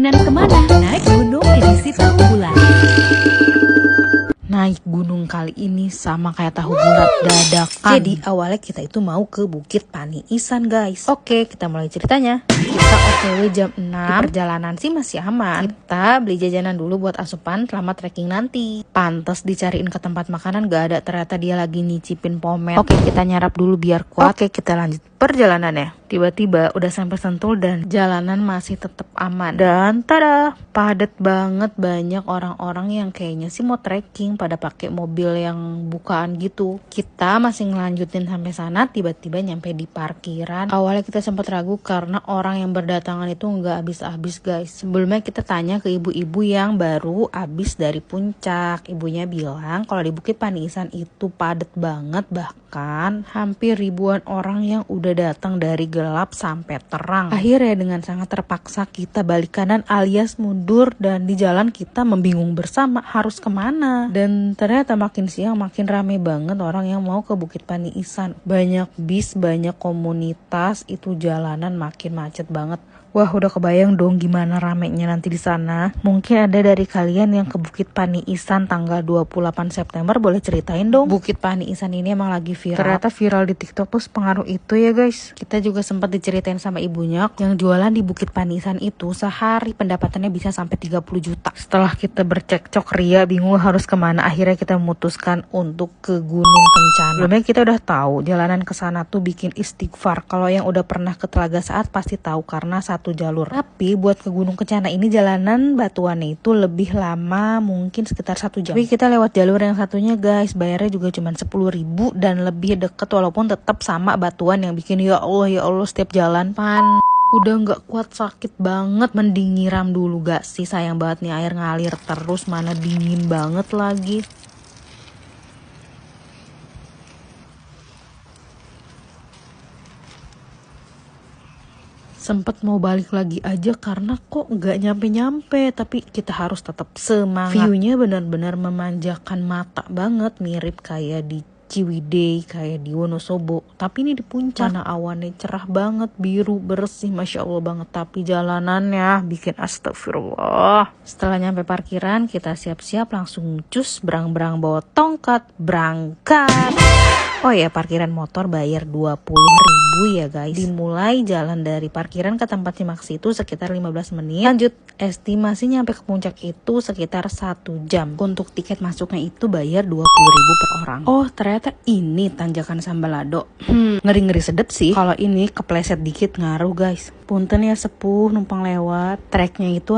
Dan kemana? Naik gunung edisi tahu bulat. Naik gunung kali ini sama kayak tahu bulat dadakan. Jadi awalnya kita itu mau ke Bukit Paniisan guys. Oke, kita mulai ceritanya. Kita OTW jam 6. Di perjalanan sih masih aman. Kita beli jajanan dulu buat asupan selama trekking nanti. Pantes dicariin ke tempat makanan gak ada, ternyata dia lagi nyicipin pomet. Oke, kita nyarap dulu biar kuat. Oke, kita lanjut perjalanannya. Tiba-tiba udah sampai Sentul dan jalanan masih tetap aman. Dan tada, padat banget, banyak orang-orang yang kayaknya sih mau trekking pada pakai mobil yang bukaan gitu. Kita masih ngelanjutin sampai sana, tiba-tiba nyampe di parkiran. Awalnya kita sempat ragu karena orang yang berdatangan itu nggak habis-habis guys. Sebelumnya kita tanya ke ibu-ibu yang baru habis dari puncak. Ibunya bilang kalau di Bukit Paniisan itu padat banget, bahkan hampir ribuan orang yang udah datang dari gelap sampai terang. Akhirnya dengan sangat terpaksa kita balik kanan alias mundur, dan di jalan kita membingung bersama harus kemana. Dan ternyata makin siang makin rame banget orang yang mau ke Bukit Paniisan. Banyak bis, banyak komunitas, itu jalanan makin macet banget. Wah, udah kebayang dong gimana ramenya nanti di sana. Mungkin ada dari kalian yang ke Bukit Paniisan tanggal 28 September, boleh ceritain dong. Bukit Paniisan ini emang lagi viral. Ternyata viral di TikTok tuh pengaruh itu ya guys. Kita juga sempat diceritain sama ibunya yang jualan di Bukit Paniisan itu sehari pendapatannya bisa sampai 30 juta. Setelah kita bercekcok ria bingung harus kemana, akhirnya kita memutuskan untuk ke Gunung Kencana. Sebelumnya kita udah tahu jalanan ke sana tuh bikin istighfar. Kalau yang udah pernah ke Telaga Saat pasti tahu karena satu jalur. Tapi buat ke Gunung Kencana ini jalanan batuannya itu lebih lama, mungkin sekitar 1 jam. Tapi kita lewat jalur yang satunya guys, bayarnya juga cuma 10.000 dan lebih deket walaupun tetap sama batuan yang bikin ya Allah setiap jalan udah nggak kuat, sakit banget. Mending nyiram dulu gak sih, sayang banget nih air ngalir terus, mana dingin banget lagi. Sempet mau balik lagi aja karena kok nggak nyampe-nyampe, tapi kita harus tetap semangat. View-nya benar-benar memanjakan mata banget, mirip kayak di Ciwidey, kayak di Wonosobo, tapi ini di puncak. Mana awannya cerah banget, biru bersih, masya Allah banget. Tapi jalanannya bikin astagfirullah. Setelah nyampe parkiran, kita siap-siap langsung cus berang-berang bawa tongkat berangkat. Oh ya, parkiran motor bayar 20.000 ya guys. Dimulai jalan dari parkiran ke tempat Simaksi itu sekitar 15 menit. Lanjut, estimasi nyampe ke puncak itu sekitar 1 jam. Untuk tiket masuknya itu bayar 20.000 per orang. Oh, ternyata ini tanjakan Sambalado. Ngeri-ngeri sedep sih. Kalau ini kepleset dikit ngaruh guys. Punten ya sepuh numpang lewat. Treknya itu